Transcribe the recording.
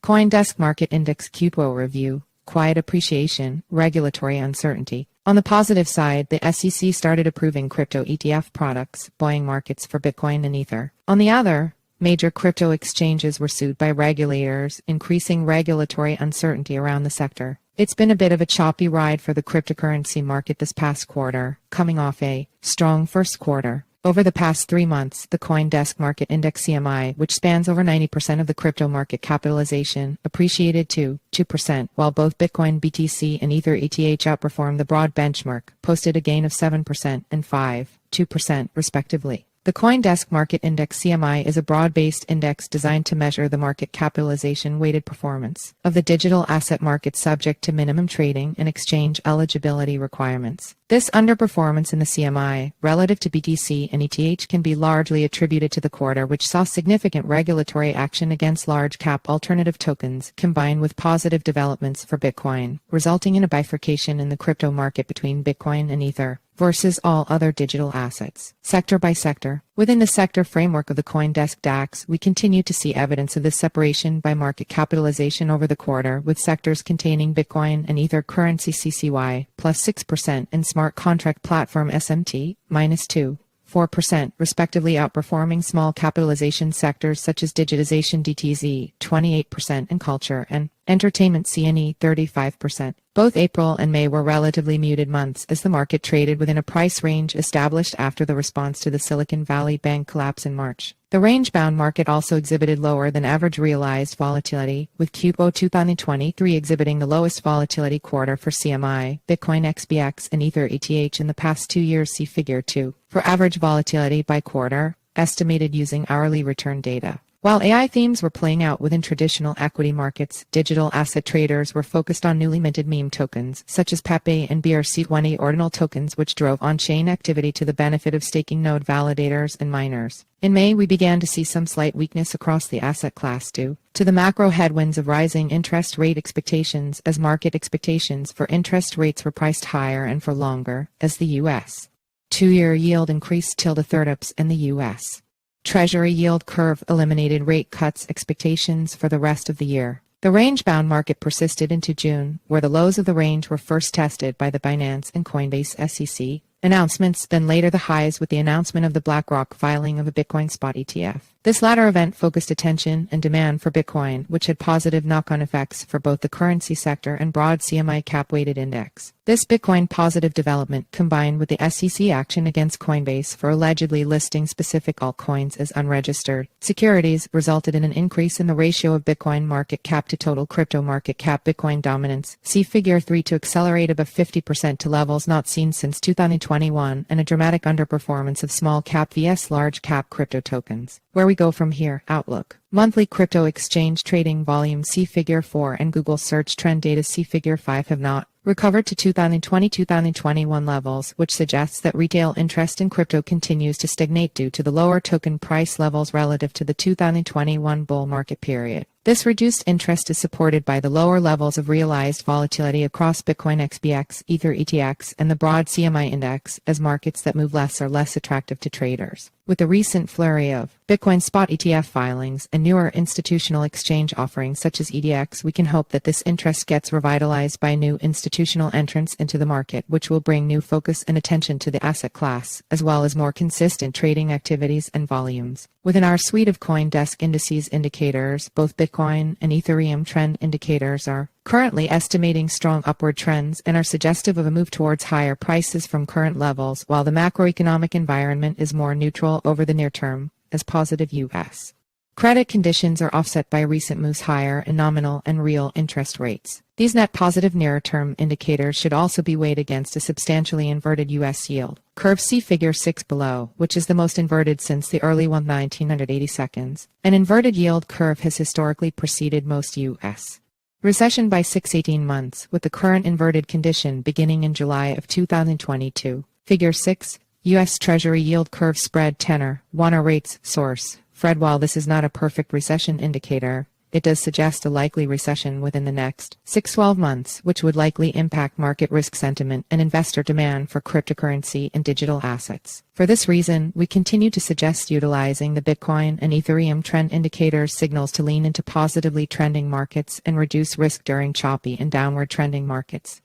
CoinDesk Market Index Q2 review, quiet appreciation, regulatory uncertainty. On the positive side, the SEC started approving crypto ETF products, buoying markets for Bitcoin and Ether. On the other, major crypto exchanges were sued by regulators, increasing regulatory uncertainty around the sector. It's been a bit of a choppy ride for the cryptocurrency market this past quarter, coming off a strong first quarter. Over the past 3 months, the CoinDesk Market Index CMI, which spans over 90% of the crypto market capitalization, appreciated to 2%, while both Bitcoin BTC and Ether ETH outperformed the broad benchmark, posted a gain of 7% and 2% respectively. The CoinDesk Market Index CMI is a broad-based index designed to measure the market capitalization-weighted performance of the digital asset market subject to minimum trading and exchange eligibility requirements. This underperformance in the CMI, relative to BTC and ETH, can be largely attributed to the quarter, which saw significant regulatory action against large-cap alternative tokens, combined with positive developments for Bitcoin, resulting in a bifurcation in the crypto market between Bitcoin and Ether versus all other digital assets. Sector by sector. Within the sector framework of the CoinDesk DAX, we continue to see evidence of this separation by market capitalization over the quarter, with sectors containing Bitcoin and Ether currency CCY plus 6% and smart contract platform SMT minus 4%, respectively, outperforming small capitalization sectors such as digitization DTZ 28% and culture and entertainment CNE 35%. Both April and May were relatively muted months as the market traded within a price range established after the response to the Silicon Valley Bank collapse in March. The range-bound market also exhibited lower than average realized volatility, with Q2 2023 exhibiting the lowest volatility quarter for CMI, Bitcoin XBX, and Ether ETH in the past 2 years. See Figure 2. For average volatility by quarter, estimated using hourly return data. While AI themes were playing out within traditional equity markets, digital asset traders were focused on newly minted meme tokens, such as Pepe and BRC20 ordinal tokens, which drove on-chain activity to the benefit of staking node validators and miners. In May, we began to see some slight weakness across the asset class due to the macro headwinds of rising interest rate expectations, as market expectations for interest rates were priced higher and for longer, as the U.S. 2-year yield increased till the third ups and the U.S. Treasury yield curve eliminated rate cuts expectations for the rest of the year. The range-bound market persisted into June, where the lows of the range were first tested by the Binance and Coinbase SEC announcements, then later the highs with the announcement of the BlackRock filing of a Bitcoin spot ETF. This latter event focused attention and demand for Bitcoin, which had positive knock-on effects for both the currency sector and broad CMI cap-weighted index. This Bitcoin positive development, combined with the SEC action against Coinbase for allegedly listing specific altcoins as unregistered securities, resulted in an increase in the ratio of Bitcoin market cap to total crypto market cap Bitcoin dominance. See Figure 3 to accelerate above 50% to levels not seen since 2021, and a dramatic underperformance of small cap vs large cap crypto tokens. Where we go from here. Outlook. Monthly crypto exchange trading volume. See Figure 4 and Google search trend data. See Figure 5 have not recovered to 2020-2021 levels, which suggests that retail interest in crypto continues to stagnate due to the lower token price levels relative to the 2021 bull market period. This reduced interest is supported by the lower levels of realized volatility across Bitcoin XBX, Ether ETX, and the broad CMI index, as markets that move less are less attractive to traders. With the recent flurry of Bitcoin spot ETF filings and newer institutional exchange offerings such as EDX, we can hope that this interest gets revitalized by new institutional entrants into the market, which will bring new focus and attention to the asset class, as well as more consistent trading activities and volumes. Within our suite of CoinDesk indices indicators, both Bitcoin and Ethereum trend indicators are currently estimating strong upward trends and are suggestive of a move towards higher prices from current levels, while the macroeconomic environment is more neutral over the near term, as positive U.S. credit conditions are offset by recent moves higher in nominal and real interest rates. These net positive near-term indicators should also be weighed against a substantially inverted U.S. yield curve. See Figure 6 below, which is the most inverted since the early 1980 seconds. An inverted yield curve has historically preceded most U.S. recession by 6-18 months, with the current inverted condition beginning in July of 2022. Figure 6, U.S. Treasury yield curve spread tenor, WANA rates, source, Fred. While this is not a perfect recession indicator, it does suggest a likely recession within the next 6-12 months, which would likely impact market risk sentiment and investor demand for cryptocurrency and digital assets. For this reason, we continue to suggest utilizing the Bitcoin and Ethereum trend indicator signals to lean into positively trending markets and reduce risk during choppy and downward trending markets.